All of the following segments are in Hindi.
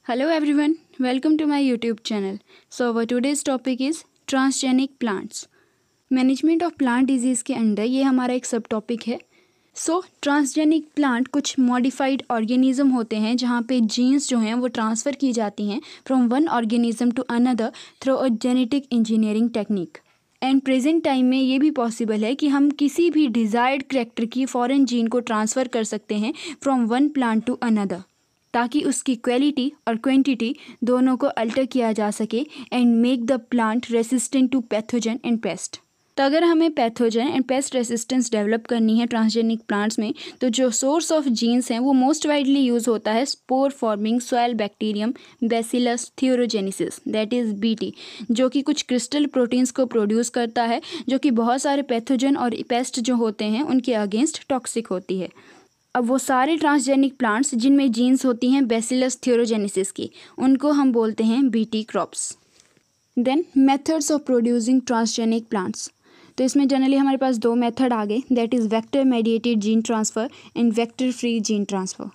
Hello everyone, welcome to my YouTube channel. So our today's topic is transgenic plants. Management of plant disease के अंडर ये हमारा एक सब टॉपिक है. सो ट्रांसजेनिक प्लांट कुछ मॉडिफाइड ऑर्गेनिज्म होते हैं जहाँ पे जीन्स जो हैं वो ट्रांसफ़र की जाती हैं from one organism to another through a genetic engineering technique. And present time में ये भी पॉसिबल है कि हम किसी भी डिज़ायर्ड करैक्टर की फॉरेन जीन को ट्रांसफ़र कर सकते हैं from one plant to another, ताकि उसकी क्वालिटी और क्वांटिटी दोनों को अल्टर किया जा सके and make the plant resistant to pathogen and pest. तो अगर हमें pathogen and pest resistance develop करनी है ट्रांसजेनिक प्लांट्स में, तो जो सोर्स ऑफ जीन्स हैं वो मोस्ट वाइडली यूज़ होता है spore forming soil bacterium Bacillus thuringiensis, that is BT, जो कि कुछ क्रिस्टल प्रोटीन्स को प्रोड्यूस करता है जो कि बहुत सारे पैथोजन और पेस्ट जो होते हैं उनके अगेंस्ट टॉक्सिक होती है. अब वो सारे ट्रांसजेनिक प्लांट्स जिनमें जीन्स होती हैं बैसिलस थियोरोजेनेसिस की, उनको हम बोलते हैं BT crops. Then methods of producing transgenic plants. तो इसमें जनरली हमारे पास दो मेथड आ गए, that is vector mediated gene transfer and vector free gene transfer.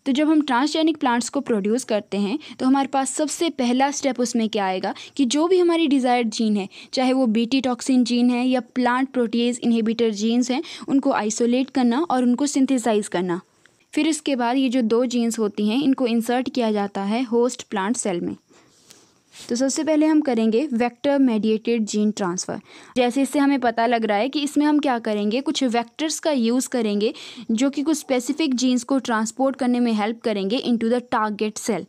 तो जब हम ट्रांसजेनिक प्लांट्स को प्रोड्यूस करते हैं तो हमारे पास सबसे पहला स्टेप उसमें क्या आएगा कि जो भी हमारी डिज़ायर्ड जीन है, चाहे वो BT टॉक्सिन जीन है या प्लांट प्रोटीएज इनहिबिटर जीन्स हैं, उनको आइसोलेट करना और उनको सिंथेसाइज करना. फिर इसके बाद ये जो दो जीन्स होती हैं इनको इंसर्ट किया जाता है होस्ट प्लांट सेल में. तो सबसे पहले हम करेंगे वेक्टर मेडिएटेड जीन ट्रांसफ़र. जैसे इससे हमें पता लग रहा है कि इसमें हम क्या करेंगे, कुछ वेक्टर्स का यूज़ करेंगे जो कि कुछ स्पेसिफिक जीन्स को ट्रांसपोर्ट करने में हेल्प करेंगे इनटू द टारगेट सेल,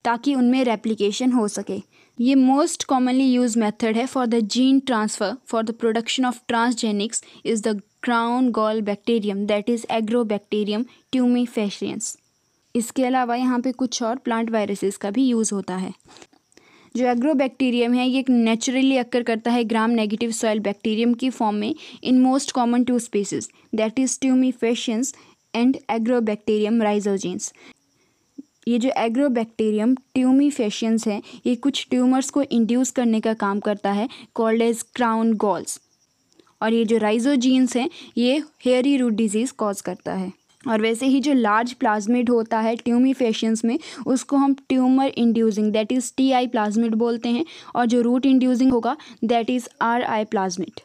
ताकि उनमें रेप्लिकेशन हो सके. ये मोस्ट कॉमनली यूज मेथड है for the gene transfer for the production of transgenics is the crown gall bacterium, that is Agrobacterium tumefaciens. इसके अलावा यहाँ पे कुछ और प्लांट वायरसेस का भी यूज़ होता है. जो एग्रोबैक्टीरियम है ये एक नेचुरली अक्कर करता है ग्राम नेगेटिव सॉइल बैक्टीरियम की फॉर्म में in most common two species, that is tumefaciens and Agrobacterium rhizogenes. ये जो एग्रोबैक्टीरियम ट्यूमीफेशियंस है ये कुछ ट्यूमर्स को इंड्यूस करने का काम करता है कॉल्ड एज क्राउन गॉल्स. और ये जो राइजोजीन्स हैं ये हेयरी रूट डिजीज़ कॉज करता है. और वैसे ही जो लार्ज प्लाज्मिड होता है ट्यूमीफेशियंस में उसको हम tumour inducing, that is TI plasmid बोलते हैं, और जो रूट इंड्यूसिंग होगा दैट इज़ RI प्लाज्मिड.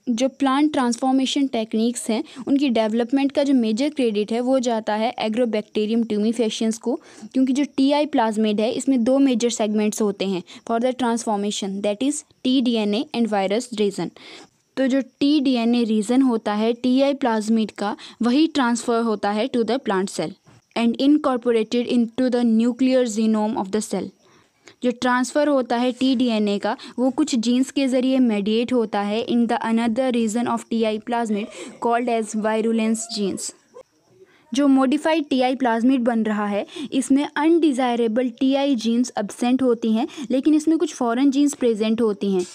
जो प्लांट ट्रांसफॉर्मेशन टेक्निक्स हैं उनकी डेवलपमेंट का जो मेजर क्रेडिट है वो जाता है एग्रोबैक्टीरियम ट्यूमीफेशियंस को, क्योंकि जो TI प्लाज्मिड है इसमें दो मेजर सेगमेंट्स होते हैं for the transformation, that is tDNA and virus region. तो जो tDNA रीजन होता है TI प्लाज्मिड का वही ट्रांसफ़र होता है to the plant cell and incorporated into the nuclear genome of the cell. जो ट्रांसफ़र होता है tDNA का वो कुछ जीन्स के ज़रिए मेडिएट होता है in the another region of TI plasmid called as virulence genes. जो मॉडिफाइड TI प्लाज्मिड बन रहा है इसमें अनडिज़ायरेबल TI जीन्स एब्सेंट होती हैं, लेकिन इसमें कुछ फॉरेन जीन्स प्रेजेंट होती हैं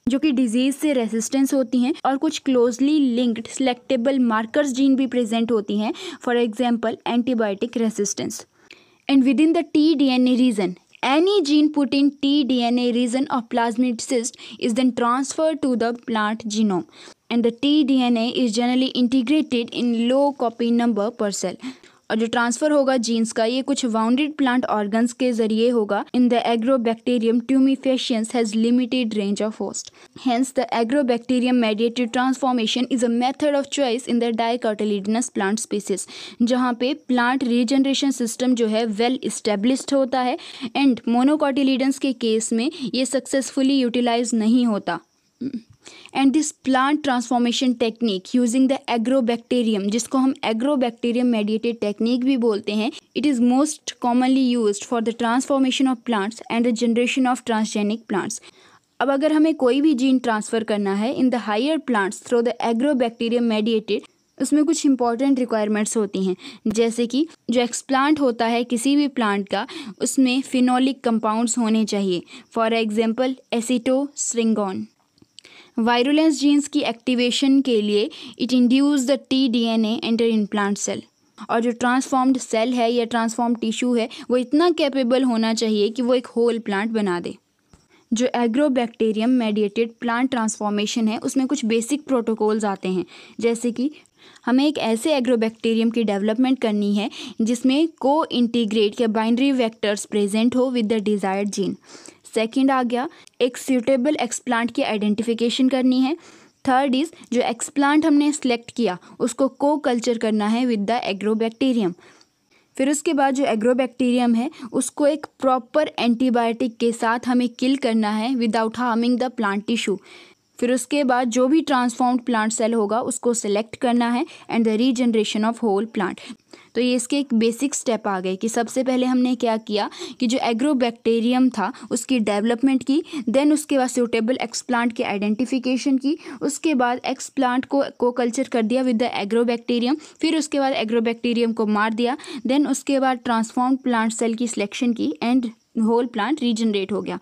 जो कि डिजीज़ से रेसिस्टेंस होती हैं, और कुछ closely linked selectable markers gene भी प्रेजेंट होती हैं, for example antibiotic resistance. And within the tDNA region any gene put in tDNA region of plasmid cyst is then transferred to the plant genome, and the tDNA is generally integrated in low copy number per cell. और जो ट्रांसफ़र होगा जीन्स का ये कुछ वाउंडेड प्लांट ऑर्गन्स के जरिए होगा. In the agrobacterium tumefaciens has limited range of host, hence the Agrobacterium mediated transformation is a method of choice in the dicotyledonous plant species, जहाँ पे प्लांट रीजनरेशन सिस्टम जो है वेल इस्टेब्लिश्ड होता है एंड मोनोकोटिलिडन्स के केस में ये सक्सेसफुली यूटिलाइज नहीं होता. And this plant transformation technique using the Agrobacterium, जिसको हम एग्रोबैक्टीरियम मेडिएटेड टेक्निक भी बोलते हैं, it is most commonly used for the transformation of plants and the generation of transgenic plants. अब अगर हमें कोई भी जीन ट्रांसफ़र करना है in the higher plants through the Agrobacterium mediated, उसमें कुछ इंपॉर्टेंट रिक्वायरमेंट्स होती हैं, जैसे कि जो एक्सप्लांट होता है किसी भी प्लांट का उसमें फिनोलिक कंपाउंड्स होने चाहिए, for example acetosyringone. Virulence genes की एक्टिवेशन के लिए it induce the tDNA enter in plant cell. और जो ट्रांसफॉर्म्ड सेल है या ट्रांसफॉर्म्ड टिश्यू है वो इतना कैपेबल होना चाहिए कि वो एक होल प्लांट बना दे. जो एग्रोबैक्टीरियम मेडिएटेड प्लांट ट्रांसफॉर्मेशन है उसमें कुछ बेसिक प्रोटोकॉल्स आते हैं, जैसे कि हमें एक ऐसे एग्रोबैक्टीरियम की डेवलपमेंट करनी है जिसमें को इंटीग्रेट या बाइनरी वेक्टर्स प्रेजेंट हो with the desired gene. Second आ गया, एक सूटेबल एक्सप्लांट की आइडेंटिफिकेशन करनी है। थर्ड इज़ जो एक्सप्लांट हमने सेलेक्ट किया उसको को कल्चर करना है विद द एग्रोबैक्टीरियम। फिर उसके बाद जो एग्रोबैक्टीरियम है उसको एक प्रॉपर एंटीबायोटिक के साथ हमें किल करना है without harming the plant tissue. फिर उसके बाद जो भी ट्रांसफॉर्म्ड प्लांट सेल होगा उसको सिलेक्ट करना है and the regeneration of whole plant. तो ये इसके एक बेसिक स्टेप आ गए कि सबसे पहले हमने क्या किया कि जो एग्रोबैक्टीरियम था उसकी डेवलपमेंट की, देन उसके बाद सूटेबल एक्सप्लांट की आइडेंटिफिकेशन की, उसके बाद एक्सप्लांट को कल्चर कर दिया विद द एग्रोबैक्टीरियम, फिर उसके बाद एग्रोबैक्टीरियम को मार दिया, देन उसके बाद ट्रांसफॉर्म्ड प्लांट सेल की सिलेक्शन की एंड होल प्लांट रीजनरेट हो गया।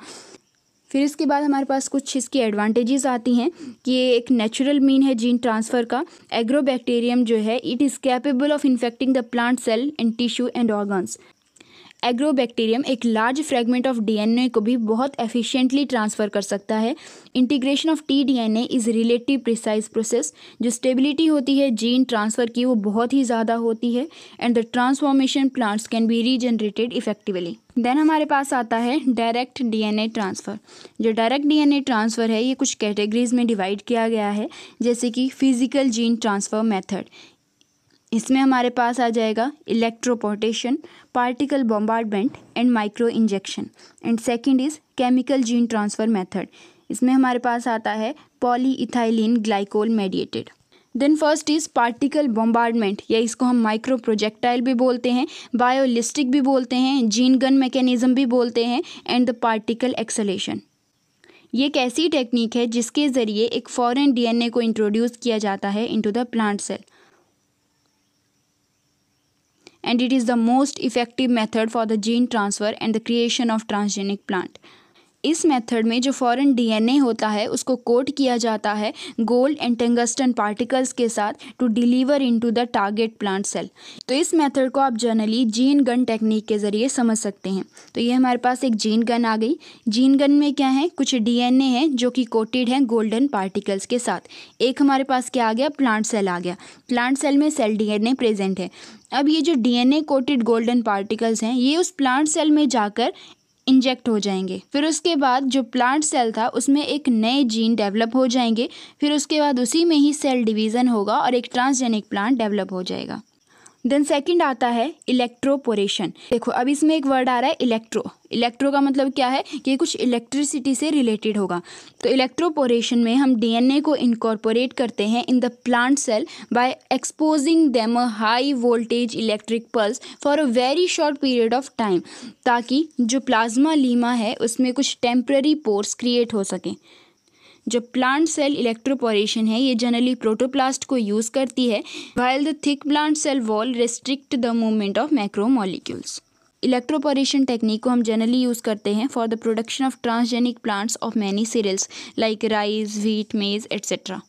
फिर इसके बाद हमारे पास कुछ इसकी एडवांटेजेस आती हैं कि ये एक नेचुरल मीन है जीन ट्रांसफ़र का। एग्रोबैक्टीरियम जो है it is capable of infecting the plant cell and tissue and organs. Agrobacterium एक लार्ज फ्रेगमेंट ऑफ डीएनए को भी बहुत एफिशिएंटली ट्रांसफ़र कर सकता है। Integration of TDNA is relative precise process. जो स्टेबिलिटी होती है जीन ट्रांसफ़र की वो बहुत ही ज़्यादा होती है and the transformation plants can be regenerated effectively. Then हमारे पास आता है डायरेक्ट डीएनए ट्रांसफ़र। जो डायरेक्ट डीएनए ट्रांसफ़र है ये कुछ कैटेगरीज में डिवाइड किया गया है, जैसे कि फिजिकल जीन ट्रांसफ़र मेथड। इसमें हमारे पास आ जाएगा electroporation, particle bombardment and micro injection. And second is chemical gene transfer method. इसमें हमारे पास आता है polyethylene glycol mediated. Then first is particle bombardment, या इसको हम माइक्रो प्रोजेक्टाइल भी बोलते हैं, बायोलिस्टिक भी बोलते हैं, जीन गन मैकेनिज्म भी बोलते हैं एंड द पार्टिकल एक्सलेशन। ये एक ऐसी टेक्निक है जिसके ज़रिए एक फॉरेन डीएनए को इंट्रोड्यूस किया जाता है into the plant cell and it is the most effective method for the gene transfer and the creation of transgenic plant। इस मेथड में जो फॉरेन डीएनए होता है उसको कोट किया जाता है गोल्ड एंड टंगस्टन पार्टिकल्स के साथ to deliver into the target plant cell. तो इस मेथड को आप जनरली जीन गन टेक्निक के ज़रिए समझ सकते हैं। तो ये हमारे पास एक जीन गन आ गई। जीन गन में क्या है, कुछ डीएनए है जो कि कोटेड है गोल्डन पार्टिकल्स के साथ। एक हमारे पास क्या आ गया, प्लांट सेल आ गया। प्लांट सेल में सेल डीएनए प्रेजेंट है। अब ये जो डीएनए कोटेड गोल्डन पार्टिकल्स हैं ये उस प्लांट सेल में जाकर इंजेक्ट हो जाएंगे। फिर उसके बाद जो प्लांट सेल था उसमें एक नए जीन डेवलप हो जाएंगे। फिर उसके बाद उसी में ही सेल डिवीज़न होगा और एक ट्रांसजेनिक प्लांट डेवलप हो जाएगा। देन सेकंड आता है इलेक्ट्रोपोरेशन। देखो अब इसमें एक वर्ड आ रहा है इलेक्ट्रो। इलेक्ट्रो का मतलब क्या है कि ये कुछ इलेक्ट्रिसिटी से रिलेटेड होगा। तो इलेक्ट्रोपोरेशन में हम डीएनए को इनकॉर्पोरेट करते हैं in the plant cell by exposing them a high voltage electric pulse for a very short period of time, ताकि जो प्लाज्मा लीमा है उसमें कुछ टेम्पररी पोर्स क्रिएट हो सकें। जो प्लांट सेल इलेक्ट्रोपोरेशन है ये जनरली प्रोटोप्लास्ट को यूज़ करती है, while the thick plant cell wall restrict the movement of macromolecules. Electroporation technique को हम जनरली यूज़ करते हैं for the production of transgenic plants of many cereals like rice, wheat, maize etcetera.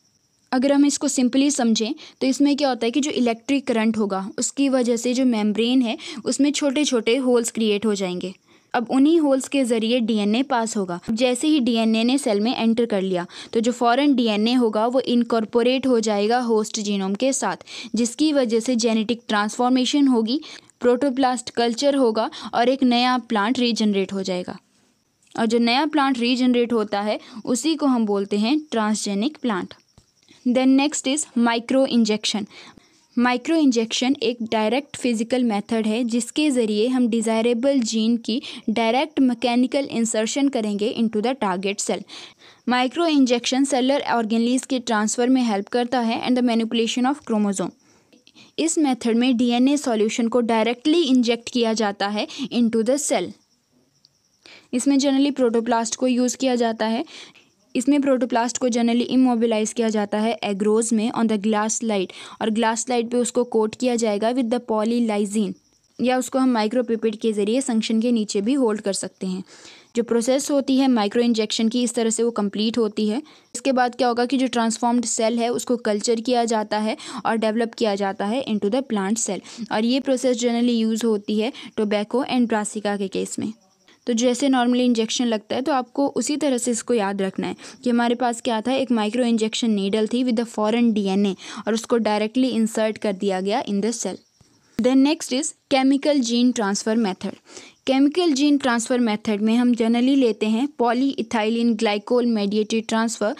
अगर हम इसको सिंपली समझें तो इसमें क्या होता है कि जो इलेक्ट्रिक करंट होगा उसकी वजह से जो मेम्ब्रेन है उसमें छोटे छोटे होल्स क्रिएट हो जाएंगे। अब उन्हीं होल्स के ज़रिए डीएनए पास होगा। जैसे ही डीएनए ने सेल में एंटर कर लिया तो जो फॉरेन डीएनए होगा वो इनकॉर्पोरेट हो जाएगा होस्ट जीनोम के साथ, जिसकी वजह से जेनेटिक ट्रांसफॉर्मेशन होगी, प्रोटोप्लास्ट कल्चर होगा और एक नया प्लांट रीजनरेट हो जाएगा। और जो नया प्लांट रीजनरेट होता है उसी को हम बोलते हैं transgenic plant. Then next is micro injection. Micro injection एक डायरेक्ट फिजिकल मेथड है जिसके ज़रिए हम डिज़ायरेबल जीन की डायरेक्ट मैकेनिकल इंसर्शन करेंगे into the target cell. Micro injection cellular organelles के ट्रांसफ़र में हेल्प करता है and the manipulation of chromosome. इस मेथड में डीएनए सॉल्यूशन को डायरेक्टली इंजेक्ट किया जाता है इनटू द सेल। इसमें जनरली प्रोटोप्लास्ट को यूज़ किया जाता है। इसमें प्रोटोप्लास्ट को जनरली इमोबिलाइज किया जाता है एग्रोज में ऑन द ग्लास स्लाइड, और ग्लास स्लाइड पे उसको कोट किया जाएगा विद द पॉलीलाइजीन, या उसको हम माइक्रोपिपेट के ज़रिए संक्शन के नीचे भी होल्ड कर सकते हैं। जो प्रोसेस होती है माइक्रो इंजेक्शन की इस तरह से वो कंप्लीट होती है। इसके बाद क्या होगा कि जो ट्रांसफॉर्म्ड सेल है उसको कल्चर किया जाता है और डेवलप किया जाता है इनटू द प्लांट सेल, और ये प्रोसेस जनरली यूज़ होती है टोबैको एंड ब्रासिका के केस में। तो जैसे नॉर्मली इंजेक्शन लगता है तो आपको उसी तरह से इसको याद रखना है कि हमारे पास क्या था, एक माइक्रो इंजेक्शन नीडल थी विद द फॉरेन डीएनए और उसको डायरेक्टली इंसर्ट कर दिया गया in the cell. Then next is chemical gene transfer method. Chemical gene transfer method में हम जनरली लेते हैं पॉलीइथाइलिन ग्लाइकोल मेडिएटेड ट्रांसफ़र,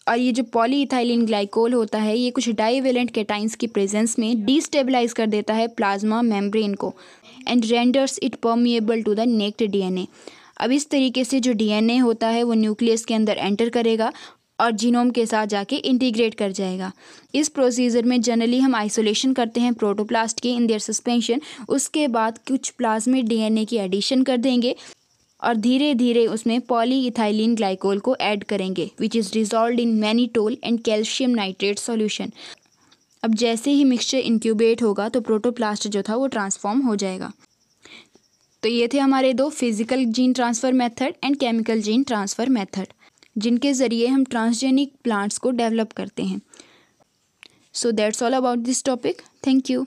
और ये जो पॉलीइथाइलिन ग्लाइकोल होता है ये कुछ डाईवेलेंट कैटाइंस की प्रेजेंस में डिस्टेबलाइज कर देता है प्लाज्मा मेम्ब्रेन को and renders it permeable to the naked DNA. अब इस तरीके से जो डीएनए होता है वो न्यूक्लियस के अंदर एंटर करेगा और जीनोम के साथ जाके इंटीग्रेट कर जाएगा। इस प्रोसीजर में जनरली हम आइसोलेशन करते हैं प्रोटोप्लास्ट की इन देयर सस्पेंशन, उसके बाद कुछ प्लाज्मिड डीएनए की एडिशन कर देंगे और धीरे धीरे उसमें पॉलीइथाइलिन ग्लाइकोल को ऐड करेंगे which is dissolved in mannitol and calcium nitrate solution. अब जैसे ही मिक्सचर इंक्यूबेट होगा तो प्रोटोप्लास्ट जो था वो ट्रांसफॉर्म हो जाएगा। तो ये थे हमारे दो, physical gene transfer method and chemical gene transfer method, जिनके ज़रिए हम ट्रांसजेनिक प्लांट्स को डेवलप करते हैं। So that's all about this topic. Thank you.